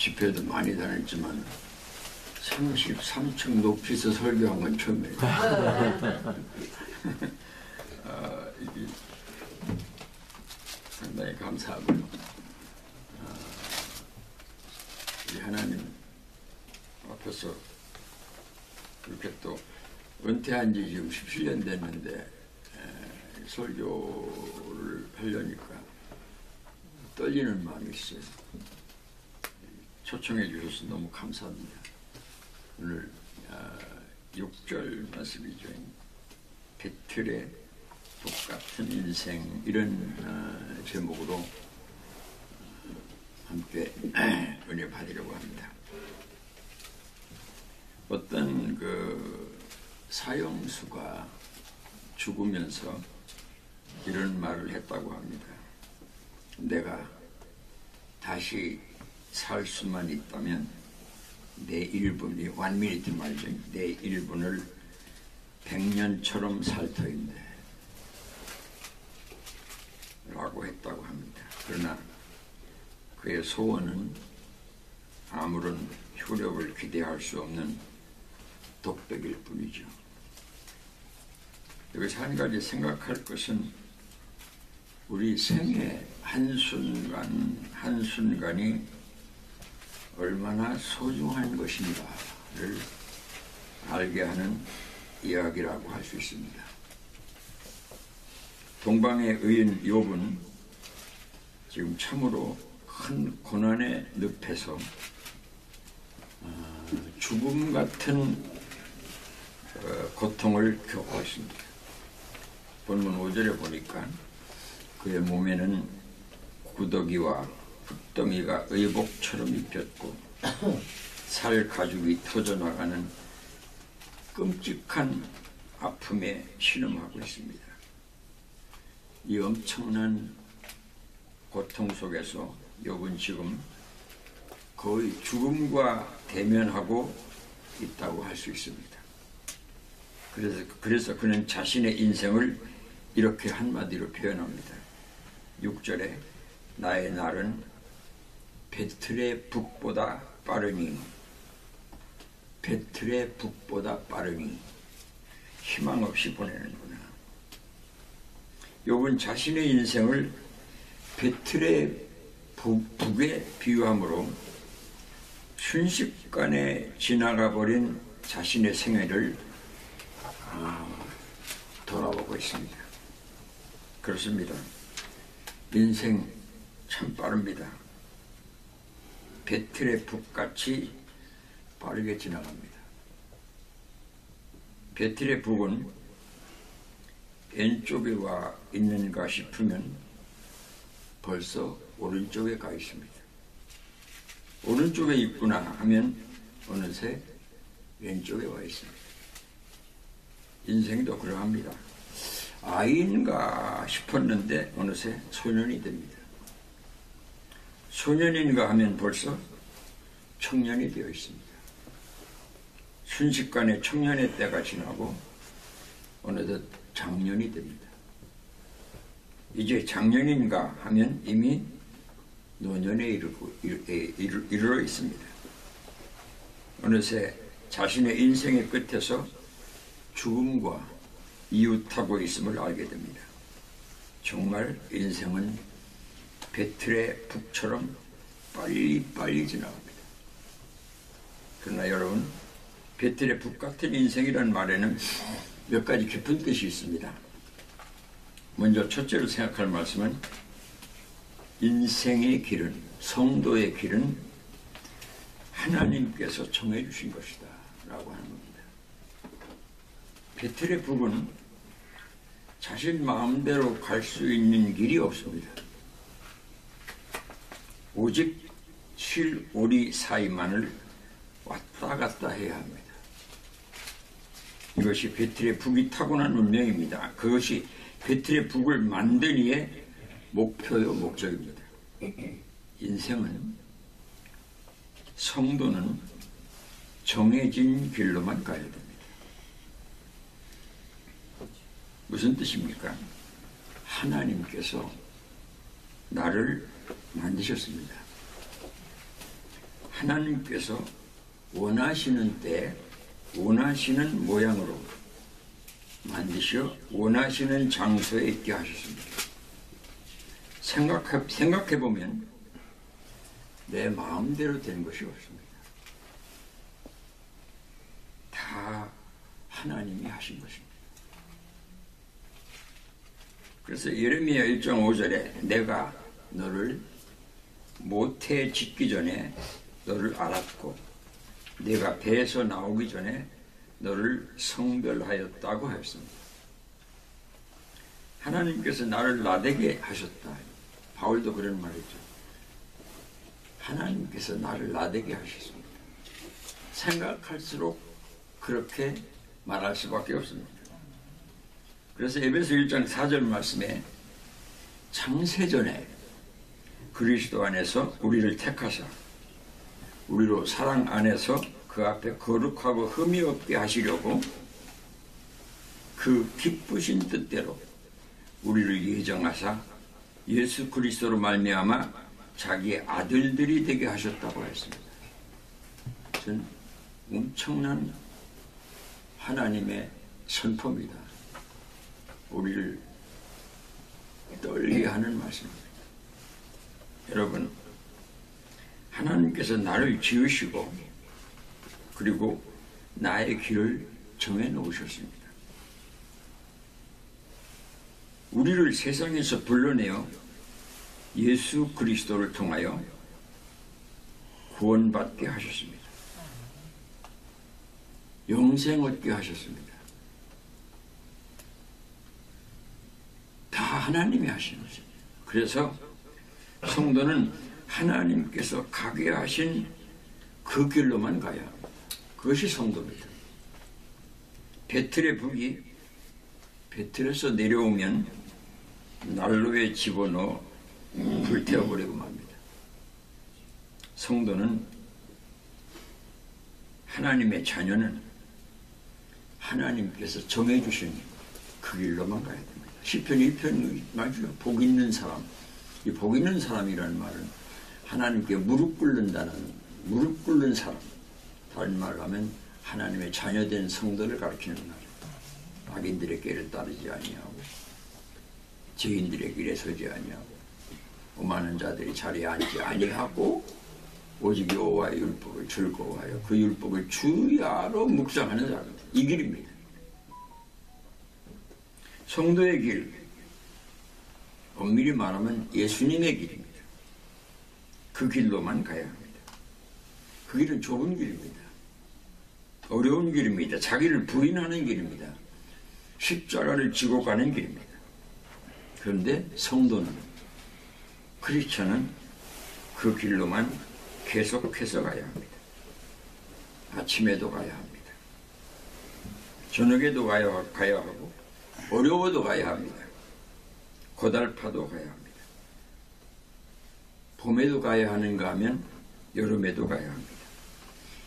집회도 많이 다녔지만 33층 높이서 설교한 건 처음이에요. 이게 상당히 감사하고요. 우리 하나님 앞에서 그렇게 또 은퇴한 지 지금 17년 됐는데 설교를 하려니까 떨리는 마음이 있어요. 초청해 주셔서 너무 감사합니다. 오늘 6절 말씀이죠. 배틀의 북같은 인생, 이런 제목으로 함께 은혜 받으려고 합니다. 어떤 그 사형수가 죽으면서 이런 말을 했다고 합니다. 내가 다시 살 수만 있다면 내 1분이 1 minute 말이죠. 내 1분을 100년처럼 살 터인데 라고 했다고 합니다. 그러나 그의 소원은 아무런 효력을 기대할 수 없는 독백일 뿐이죠. 여기서 한 가지 생각할 것은 우리 생의 한순간 한순간이 얼마나 소중한 것인가를 알게 하는 이야기라고 할 수 있습니다. 동방의 의인 욥은 지금 참으로 큰 고난의 늪에서 죽음 같은 고통을 겪고 있습니다. 본문 5절에 보니까 그의 몸에는 구더기와 흙더미가 의복처럼 입혔고 살 가죽이 터져나가는 끔찍한 아픔에 신음하고 있습니다. 이 엄청난 고통 속에서 욥은 지금 거의 죽음과 대면하고 있다고 할 수 있습니다. 그래서 그는 자신의 인생을 이렇게 한마디로 표현합니다. 6절에 나의 날은 배틀의 북보다 빠르니, 배틀의 북보다 빠르니, 희망 없이 보내는구나. 욥은 자신의 인생을 배틀의 북에 비유함으로 순식간에 지나가 버린 자신의 생애를 돌아보고 있습니다. 그렇습니다. 인생 참 빠릅니다. 배틀의 북같이 빠르게 지나갑니다. 배틀의 북은 왼쪽에 와 있는가 싶으면 벌써 오른쪽에 가 있습니다. 오른쪽에 있구나 하면 어느새 왼쪽에 와 있습니다. 인생도 그러합니다. 아이인가 싶었는데 어느새 소년이 됩니다. 소년인가 하면 벌써 청년이 되어 있습니다. 순식간에 청년의 때가 지나고 어느덧 장년이 됩니다. 이제 장년인가 하면 이미 노년에 이르러 있습니다. 어느새 자신의 인생의 끝에서 죽음과 이웃하고 있음을 알게 됩니다. 정말 인생은 배틀의 북처럼 빨리 지나갑니다. 그러나 여러분, 배틀의 북 같은 인생이라는 말에는 몇 가지 깊은 뜻이 있습니다. 먼저 첫째로 생각할 말씀은 인생의 길은, 성도의 길은 하나님께서 정해 주신 것이다 라고 하는 겁니다. 배틀의 북은 자신 마음대로 갈 수 있는 길이 없습니다. 오직 실, 오리 사이만을 왔다 갔다 해야 합니다. 이것이 배틀의 북이 타고난 운명입니다. 그것이 배틀의 북을 만든 이의 목표요, 목적입니다. 인생은, 성도는 정해진 길로만 가야 됩니다. 무슨 뜻입니까? 하나님께서 나를 만드셨습니다. 하나님께서 원하시는 때 원하시는 모양으로 만드셔 원하시는 장소에 있게 하셨습니다. 생각해보면 내 마음대로 된 것이 없습니다. 다 하나님이 하신 것입니다. 그래서 예레미야 1장 5절에 내가 너를 모태에 짓기 전에 너를 알았고 내가 배에서 나오기 전에 너를 성별하였다고 하였습니다. 하나님께서 나를 나되게 하셨다. 바울도 그런 말이죠. 하나님께서 나를 나되게 하셨습니다. 생각할수록 그렇게 말할 수밖에 없습니다. 그래서 에베소 1장 4절 말씀에 창세전에 그리스도 안에서 우리를 택하사 우리로 사랑 안에서 그 앞에 거룩하고 흠이 없게 하시려고 그 기쁘신 뜻대로 우리를 예정하사 예수 그리스도로 말미암아 자기의 아들들이 되게 하셨다고 했습니다. 전 엄청난 하나님의 선포입니다. 우리를 떨게 하는 말씀입니다. 여러분, 하나님께서 나를 지으시고 그리고 나의 길을 정해놓으셨습니다. 우리를 세상에서 불러내어 예수 그리스도를 통하여 구원받게 하셨습니다. 영생 얻게 하셨습니다. 다 하나님이 하신 것입니다. 그래서 성도는 하나님께서 가게 하신 그 길로만 가야 합니다. 그것이 성도입니다. 배틀의 북이 배틀에서 내려오면 난로에 집어넣어 불태워버리고 맙니다. 성도는 하나님의 자녀는 하나님께서 정해주신 그 길로만 가야 됩니다. 시편 1편 말이죠. 복 있는 사람. 이 복 있는 사람이라는 말은 하나님께 무릎 꿇는 사람. 다른 말로 하면 하나님의 자녀된 성도를 가리키는 말입니다. 악인들의 길을 따르지 아니하고 죄인들의 길에 서지 아니하고 오만한 자들이 자리에 앉지 아니하고 오직 여호와의 율법을 즐거워하여 그 율법을 주야로 묵상하는 사람입니다. 이 길입니다. 성도의 길, 엄밀히 말하면 예수님의 길입니다. 그 길로만 가야 합니다. 그 길은 좁은 길입니다. 어려운 길입니다. 자기를 부인하는 길입니다. 십자가를 지고 가는 길입니다. 그런데 성도는, 크리스천은 그 길로만 계속해서 가야 합니다. 아침에도 가야 합니다. 저녁에도 가야 하고 어려워도 가야 합니다. 고달파도 가야 합니다. 봄에도 가야 하는가 하면 여름에도 가야 합니다.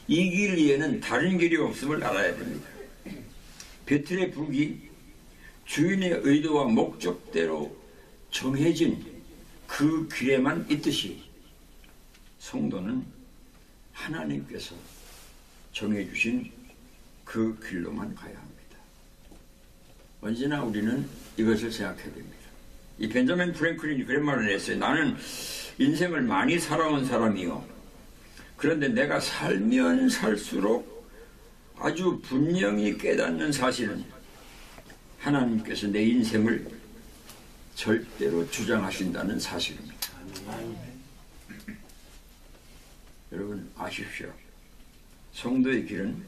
이 길 위에는 다른 길이 없음을 알아야 됩니다. 배틀의 북이 주인의 의도와 목적대로 정해진 그 길에만 있듯이 성도는 하나님께서 정해주신 그 길로만 가야 합니다. 언제나 우리는 이것을 생각해야 됩니다. 이 벤자민 프랭클린이 그런 말을 했어요. 나는 인생을 많이 살아온 사람이요. 그런데 내가 살면 살수록 아주 분명히 깨닫는 사실은 하나님께서 내 인생을 절대로 주장하신다는 사실입니다. 여러분 아십시오. 성도의 길은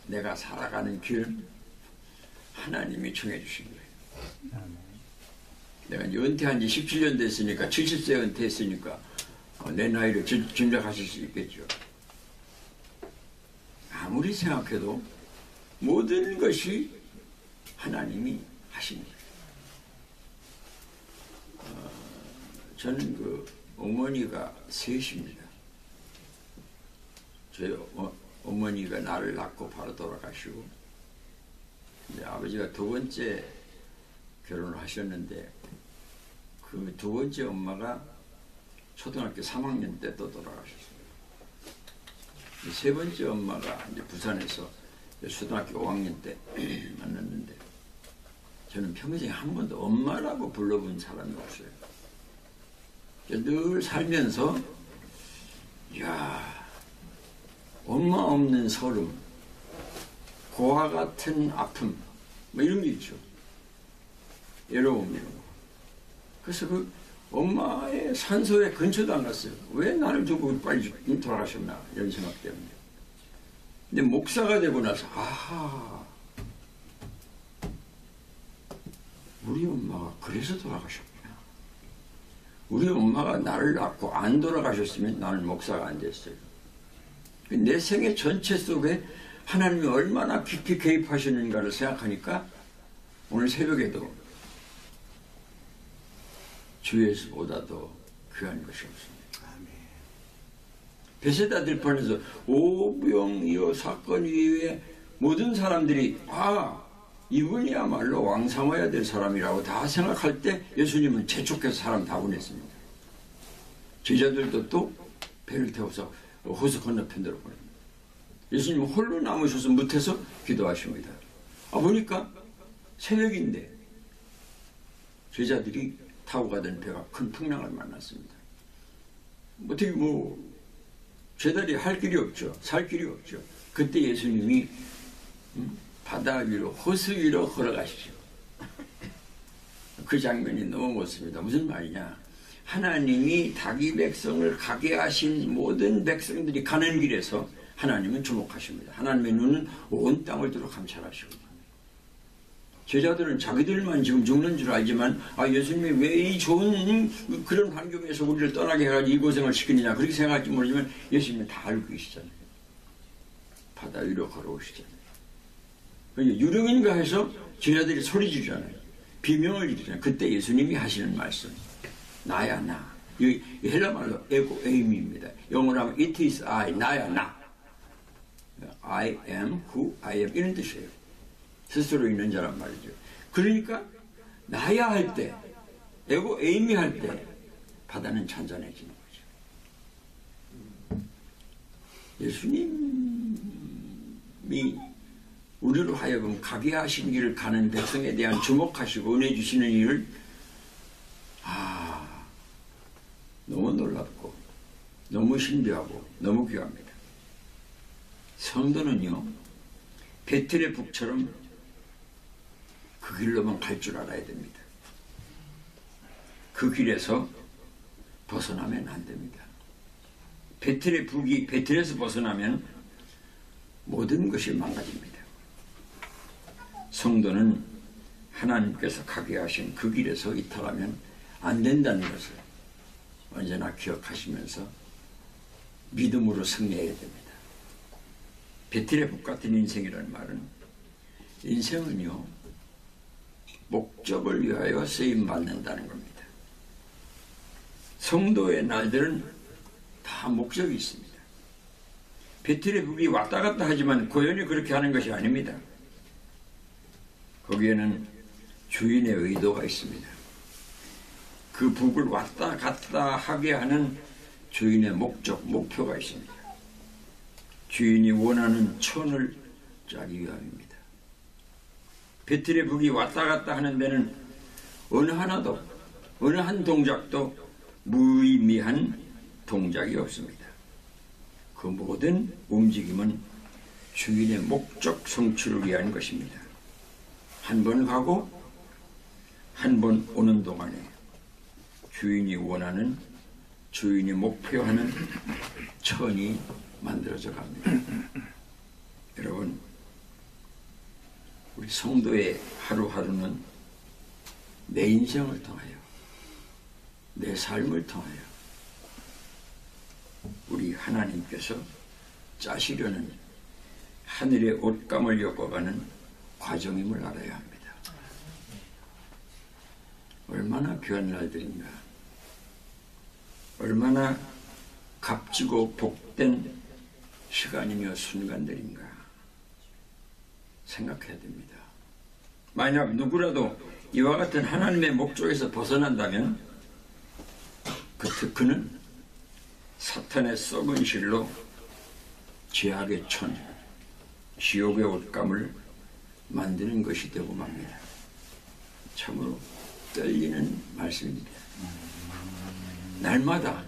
내가 살아가는 길은 하나님이 정해주신 거예요. 내가 은퇴한 지 17년 됐으니까 70세 은퇴했으니까 내 나이를 짐작하실 수 있겠죠. 아무리 생각해도 모든 것이 하나님이 하신 거예요. 저는 그 어머니가 셋입니다. 저희 어머니가 나를 낳고 바로 돌아가시고 이제 아버지가 두 번째 결혼을 하셨는데 그 두 번째 엄마가 초등학교 3학년 때 또 돌아가셨습니다. 세 번째 엄마가 이제 부산에서 초등학교 5학년 때 만났는데 저는 평생 한 번도 엄마라고 불러본 사람이 없어요. 늘 살면서 야, 엄마 없는 서름, 고아 같은 아픔, 뭐 이런 게 있죠. 외로움 이런 거. 그래서 그 엄마의 산소에 근처도 안 갔어요. 왜 나를 두고 빨리 돌아가셨나 이런 생각 때문에. 근데 목사가 되고 나서 아하, 우리 엄마가 그래서 돌아가셨구나. 우리 엄마가 나를 낳고 안 돌아가셨으면 나는 목사가 안 됐어요. 내 생애 전체 속에 하나님이 얼마나 깊이 개입하시는가를 생각하니까 오늘 새벽에도 주 예수보다 더 귀한 것이 없습니다. 베세다 들판에서 오병이어 사건 이후에 모든 사람들이 이분이야말로 왕 삼아야 될 사람이라고 다 생각할 때 예수님은 재촉해서 사람 다 보냈습니다. 제자들도 또 배를 태워서 호수 건너편으로 보냅니다. 예수님은 홀로 남으셔서 못해서 기도하십니다. 보니까 새벽인데 제자들이 타고 가던 배가 큰 풍랑을 만났습니다. 어떻게 제자들이 할 길이 없죠. 살 길이 없죠. 그때 예수님이 바다 위로 호수 위로 걸어가시죠. 그 장면이 너무 멋집니다. 무슨 말이냐. 하나님이 자기 백성을 가게 하신 모든 백성들이 가는 길에서 하나님은 주목하십니다. 하나님의 눈은 온 땅을 두루 감찰하시거든요. 제자들은 자기들만 지금 죽는 줄 알지만 예수님이 왜 이 좋은 그런 환경에서 우리를 떠나게 해가지고 이 고생을 시키느냐 그렇게 생각할지 모르지만 예수님은 다 알고 계시잖아요. 바다 위로 걸어오시잖아요. 유령인가 해서 제자들이 소리 지르잖아요. 비명을 지르잖아요. 그때 예수님이 하시는 말씀, 나야 나. 이 헬라말로 에고 에임입니다. 영어로 하면 it is I, 나야 나. I am who I am 이런 뜻이에요. 스스로 있는 자란 말이죠. 그러니까 나야 할 때, 에고 에임이 할 때 바다는 잔잔해지는 거죠. 예수님이 우리로 하여금 가게 하신 길을 가는 백성에 대한 주목하시고 은혜 주시는 일을 너무 놀랍고 너무 신비하고 너무 귀합니다. 성도는요 베틀의 북처럼 그 길로만 갈 줄 알아야 됩니다. 그 길에서 벗어나면 안 됩니다. 베틀의 북이 베틀에서 벗어나면 모든 것이 망가집니다. 성도는 하나님께서 가게 하신 그 길에서 이탈하면 안 된다는 것을 언제나 기억하시면서 믿음으로 승리해야 됩니다. 베틀의 북 같은 인생이라는 말은 인생은요 목적을 위하여 쓰임받는다는 겁니다. 성도의 날들은 다 목적이 있습니다. 베틀의 북이 왔다 갔다 하지만 고연히 그렇게 하는 것이 아닙니다. 거기에는 주인의 의도가 있습니다. 그 북을 왔다 갔다 하게 하는 주인의 목적, 목표가 있습니다. 주인이 원하는 천을 짜기 위함입니다. 베틀의 북이 왔다 갔다 하는 데는 어느 하나도, 어느 한 동작도 무의미한 동작이 없습니다. 그 모든 움직임은 주인의 목적 성취를 위한 것입니다. 한 번 가고 한 번 오는 동안에 주인이 원하는, 주인이 목표하는 천이 만들어져 갑니다. 여러분, 우리 성도의 하루하루는 내 인생을 통하여, 내 삶을 통하여 우리 하나님께서 짜시려는 하늘의 옷감을 엮어가는 과정임을 알아야 합니다. 얼마나 귀한 날들인가, 얼마나 값지고 복된 시간이며 순간들인가 생각해야 됩니다. 만약 누구라도 이와 같은 하나님의 목적에서 벗어난다면 그는 사탄의 썩은 실로 죄악의 천, 지옥의 옷감을 만드는 것이 되고 맙니다. 참으로 떨리는 말씀입니다. 날마다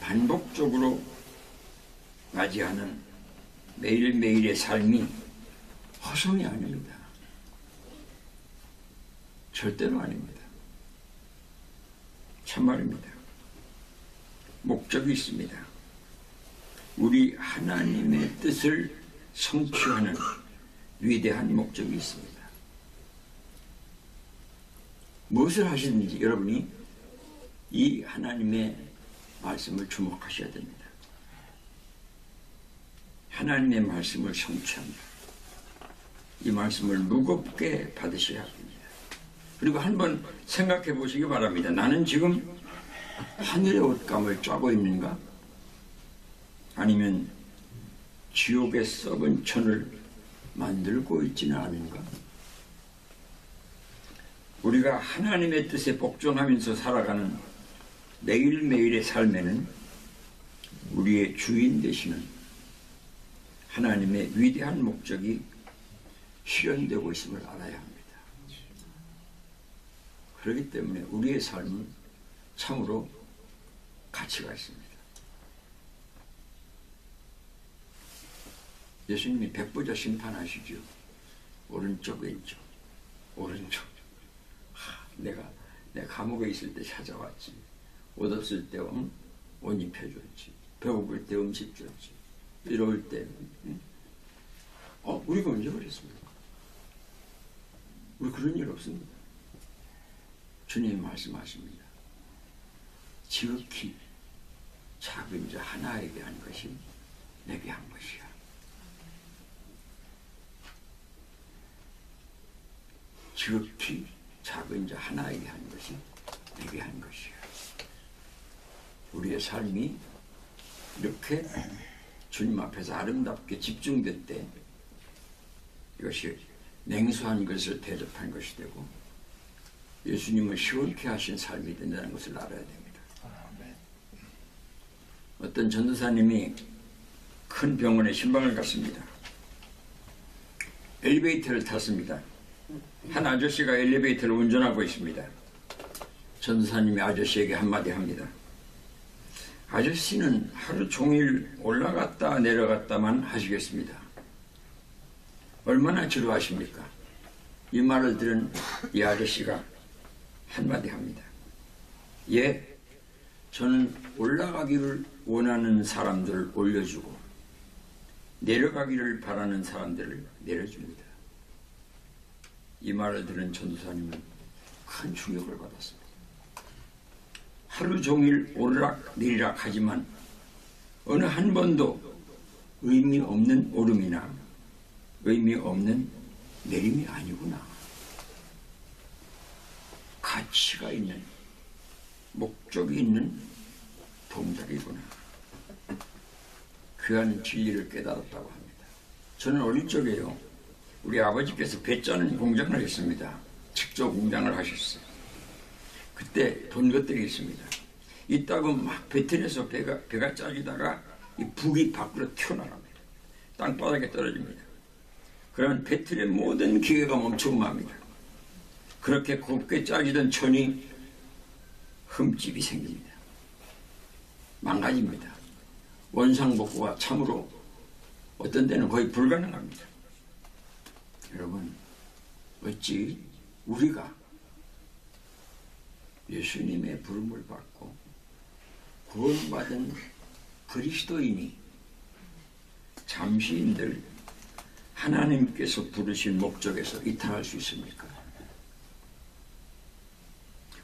반복적으로 맞이하는 매일매일의 삶이 허송이 아닙니다. 절대로 아닙니다. 참말입니다. 목적이 있습니다. 우리 하나님의 뜻을 성취하는 위대한 목적이 있습니다. 무엇을 하시든지 여러분이 이 하나님의 말씀을 주목하셔야 됩니다. 하나님의 말씀을 성취합니다. 이 말씀을 무겁게 받으셔야 합니다. 그리고 한번 생각해 보시기 바랍니다. 나는 지금 하늘의 옷감을 짜고 있는가? 아니면 지옥의 썩은 천을 만들고 있지는 않은가? 우리가 하나님의 뜻에 복종하면서 살아가는 매일매일의 삶에는 우리의 주인 되시는 하나님의 위대한 목적이 실현되고 있음을 알아야 합니다. 그렇기 때문에 우리의 삶은 참으로 가치가 있습니다. 예수님이 백부자 심판하시죠. 오른쪽 왼쪽 오른쪽. 내가 감옥에 있을 때 찾아왔지. 옷 없을 때 옷 입혀줬지. 배고플 때 음식 줬지. 이럴 때 우리가 언제 그랬습니까? 우리 그런 일 없습니다. 주님이 말씀하십니다. 지극히 작은 자 하나에게 한 것이 내게 한 것이야. 지극히 작은 자 하나에게 한 것이 내게 한 것이야. 우리의 삶이 이렇게 주님 앞에서 아름답게 집중될 때 이것이 냉소한 것을 대접한 것이 되고 예수님을 시원케 하신 삶이 된다는 것을 알아야 됩니다. 어떤 전도사님이 큰 병원에 신방을 갔습니다. 엘리베이터를 탔습니다. 한 아저씨가 엘리베이터를 운전하고 있습니다. 전도사님이 아저씨에게 한마디 합니다. 아저씨는 하루 종일 올라갔다 내려갔다만 하시겠습니다. 얼마나 지루하십니까? 이 말을 들은 이 아저씨가 한마디 합니다. 예, 저는 올라가기를 원하는 사람들을 올려주고 내려가기를 바라는 사람들을 내려줍니다. 이 말을 들은 전도사님은 큰 충격을 받았습니다. 하루 종일 오르락 내리락 하지만 어느 한 번도 의미 없는 오름이나 의미 없는 내림이 아니구나. 가치가 있는, 목적이 있는 동작이구나. 귀한 진리를 깨달았다고 합니다. 저는 어릴 적에요, 우리 아버지께서 배 짜는 공장을 했습니다. 직접 공장을 하셨어요. 그때 본 것들이 있습니다. 이따가 막 뱉어내서 배가 짜지다가 이 북이 밖으로 튀어나갑니다. 땅바닥에 떨어집니다. 그러면 배틀의 모든 기계가 멈추고 맙니다. 그렇게 곱게 짜지던 천이 흠집이 생깁니다. 망가집니다. 원상복구가 참으로 어떤 데는 거의 불가능합니다. 여러분, 어찌 우리가 예수님의 부름을 받고 구원받은 그리스도인이 잠시인들 하나님께서 부르신 목적에서 이탈할 수 있습니까?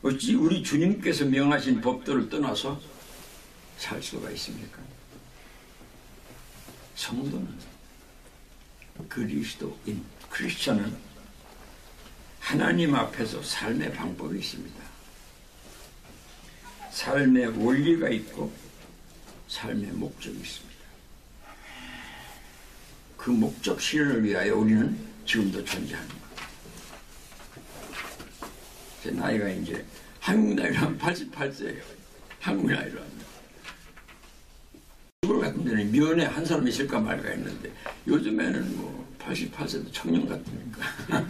어찌 우리 주님께서 명하신 법도를 떠나서 살 수가 있습니까? 성도는, 그리스도인, 크리스천은 하나님 앞에서 삶의 방법이 있습니다. 삶의 원리가 있고 삶의 목적이 있습니다. 그 목적 실현을 위하여 우리는 지금도 존재합니다. 제 나이가 이제 한국 나이로 하면 88세예요. 한국 나이로 하면. 조금 전에 면회 한 사람 있을까 말까 했는데 요즘에는 뭐 88세도 청년 같으니까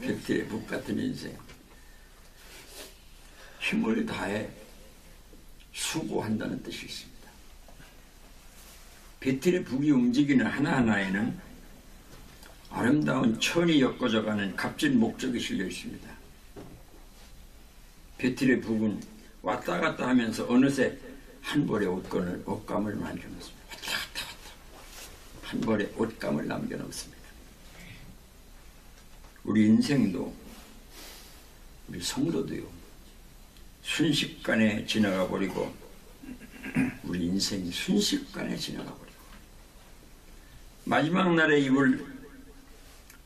백들의 북 같은 인생. 힘을 다해 수고한다는 뜻이 있습니다. 배틀의 북이 움직이는 하나하나에는 아름다운 천이 엮어져가는 값진 목적이 실려 있습니다. 배틀의 북은 왔다 갔다 하면서 어느새 한 벌의 옷감을 남겨놓습니다. 왔다 갔다 한 벌의 옷감을 남겨놓습니다. 우리 인생도 우리 성도도요. 순식간에 지나가 버리고 우리 인생이 순식간에 지나가 버리고 마지막 날에 입을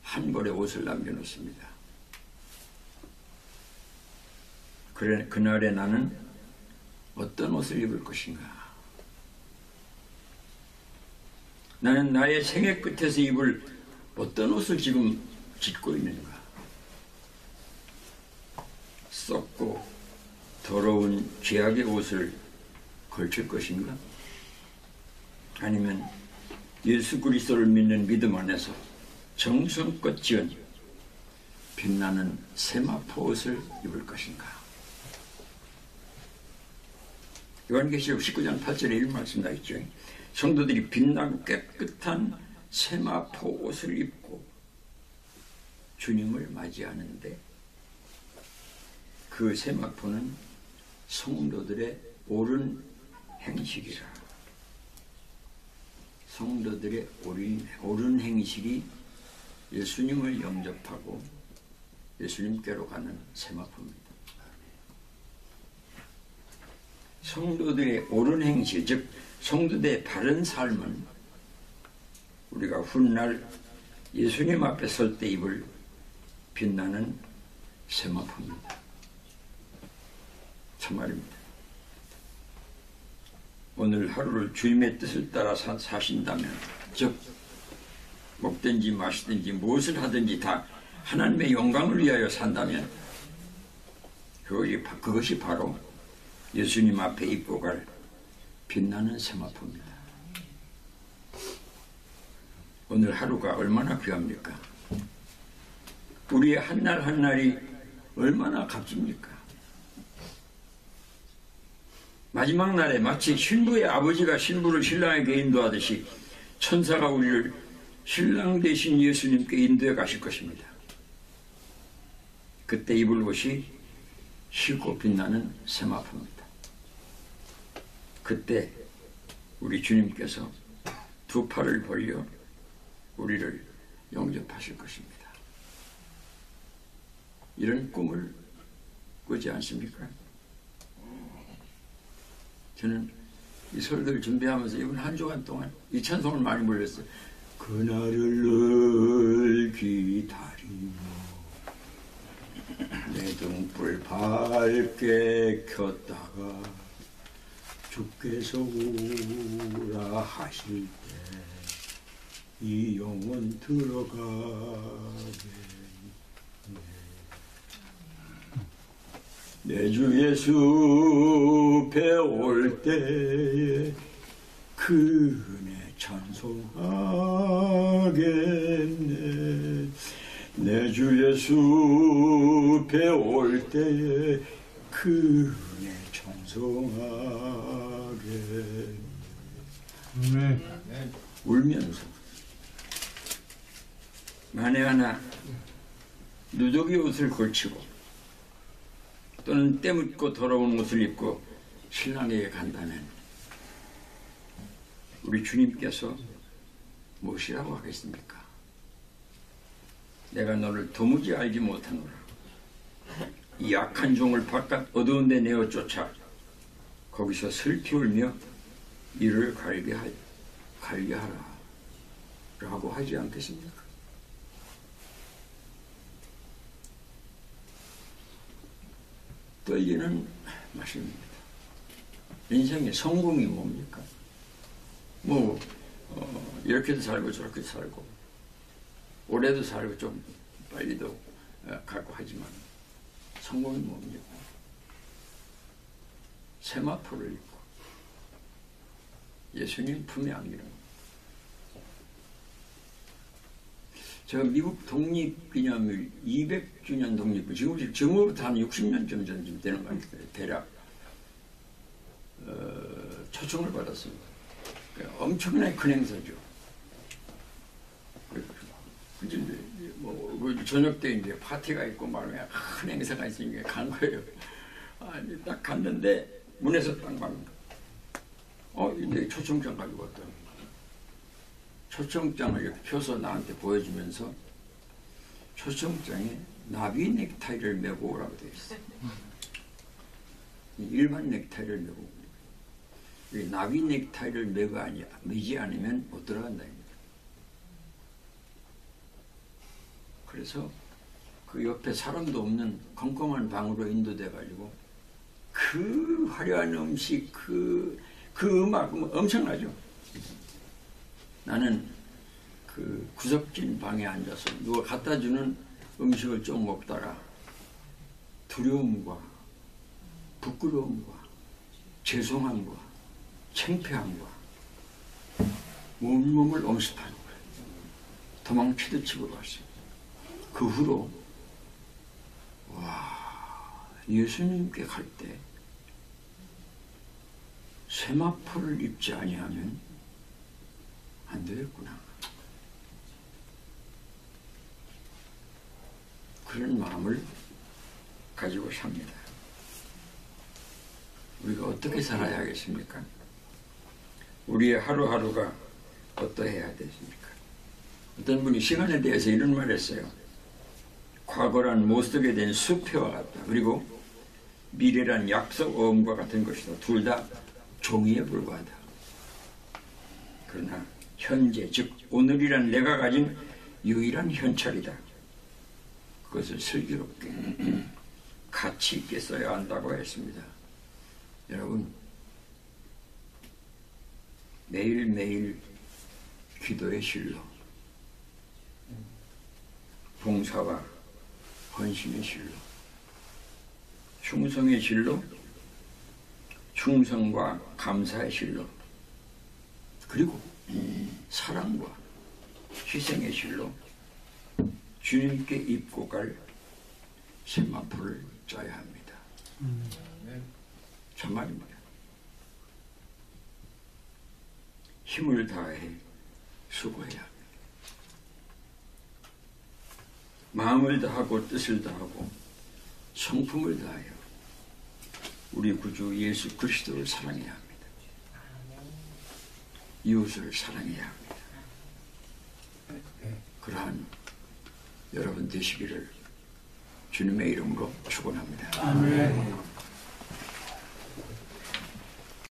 한 벌의 옷을 남겨놓습니다. 그래, 그날에 나는 어떤 옷을 입을 것인가? 나는 나의 생애 끝에서 입을 어떤 옷을 지금 짓고 있는가? 썩고 더러운 죄악의 옷을 걸칠 것인가? 아니면 예수 그리스도를 믿는 믿음 안에서 정성껏 지은 빛나는 세마포 옷을 입을 것인가? 요한계시록 19장 8절에 이런 말씀 나있죠. 성도들이 빛나고 깨끗한 세마포 옷을 입고 주님을 맞이하는데 그 세마포는 성도들의 옳은 행실이라. 성도들의 옳은 행실이 예수님을 영접하고 예수님께로 가는 세마포입니다. 성도들의 옳은 행실, 즉 성도들의 바른 삶은 우리가 훗날 예수님 앞에 설 때 입을 빛나는 세마포입니다. 참말입니다. 오늘 하루를 주님의 뜻을 따라 사신다면, 즉 먹든지 마시든지 무엇을 하든지 다 하나님의 영광을 위하여 산다면 그것이 바로 예수님 앞에 입고 갈 빛나는 세마포입니다. 오늘 하루가 얼마나 귀합니까? 우리의 한날 한날이 얼마나 값집니까? 마지막 날에 마치 신부의 아버지가 신부를 신랑에게 인도하듯이 천사가 우리를 신랑 되신 예수님께 인도해 가실 것입니다. 그때 입을 옷이 희고 빛나는 세마포입니다. 그때 우리 주님께서 두 팔을 벌려 우리를 영접하실 것입니다. 이런 꿈을 꾸지 않습니까? 저는 이 설교를 준비하면서 이번 한 주간 동안 이 찬송을 많이 불렀어요. 그날을 늘 기다리며 내 등불 밝게 켰다가 주께서 오라 하실 때 이 영혼 들어가겠네. 내 주 예수 배울 때에 그 은혜 찬송하겠네. 내 주 예수 배울 때에 그 은혜 찬송하겠네. 울면서 만에 하나 누더기 옷을 걸치고 또는 때 묻고 더러운 옷을 입고 신랑에게 간다면 우리 주님께서 무엇이라고 하겠습니까? 내가 너를 도무지 알지 못하노라. 이 악한 종을 바깥 어두운 데 내어 쫓아 거기서 슬피 울며 이를 갈게 하라 라고 하지 않겠습니까? 떨리는 말씀입니다. 인생의 성공이 뭡니까? 이렇게도 살고 저렇게도 살고 오래도 살고 좀 빨리도 가고 하지만 성공이 뭡니까? 세마포를 입고 예수님 품에 안기는 겁니다. 제가 미국 독립기념일 200주년 독립을 지금부터 한 60년쯤 전쯤 되는 것 같아요. 대략 초청을 받았습니다. 엄청나게 큰 행사죠. 이제 뭐 저녁 때 이제 파티가 있고 말이야 큰 행사가 있으니까 간 거예요. 아니 딱 갔는데 문에서 딱 말합니다. 이제 초청장 가지고 왔다. 초청장을 이렇게 펴서 나한테 보여주면서 초청장에 나비 넥타이를 메고 오라고 되어 있어요. 일반 넥타이를 메고 나비 넥타이를 매지 않으면 못 들어간다. 그래서 그 옆에 사람도 없는 컴컴한 방으로 인도돼 가지고 그 화려한 음식 그 음악 엄청나죠. 나는 그 구석진 방에 앉아서 누가 갖다 주는 음식을 좀 먹다가 두려움과 부끄러움과 죄송함과 창피함과 온몸을 엄습하는 거예요. 도망치듯 집으로 왔어요. 그 후로 예수님께 갈 때 세마포를 입지 아니하면 안 되겠구나. 그런 마음을 가지고 삽니다. 우리가 어떻게 살아야 하겠습니까? 우리의 하루하루가 어떠해야 되십니까? 어떤 분이 시간에 대해서 이런 말을 했어요. 과거란 못 쓰게 된 수표와 같다. 그리고 미래란 약속 어음과 같은 것이다. 둘 다 종이에 불과하다. 그러나 현재, 즉 오늘이란 내가 가진 유일한 현찰이다. 그것을 슬기롭게 가치 있게 써야 한다고 했습니다. 여러분, 매일매일 기도의 실로, 봉사와 헌신의 실로, 충성의 실로, 충성과 감사의 실로, 그리고 사랑과 희생의 실로 주님께 입고 갈 세마포를 짜야 합니다. 참말입니다. 힘을 다해 수고해야 합니다. 마음을 다하고 뜻을 다하고 성품을 다하여 우리 구주 예수 그리스도를 사랑해야 합니다. 이웃을 사랑해야 합니다. 그러한 여러분 되시기를 주님의 이름으로 축원합니다. 아멘.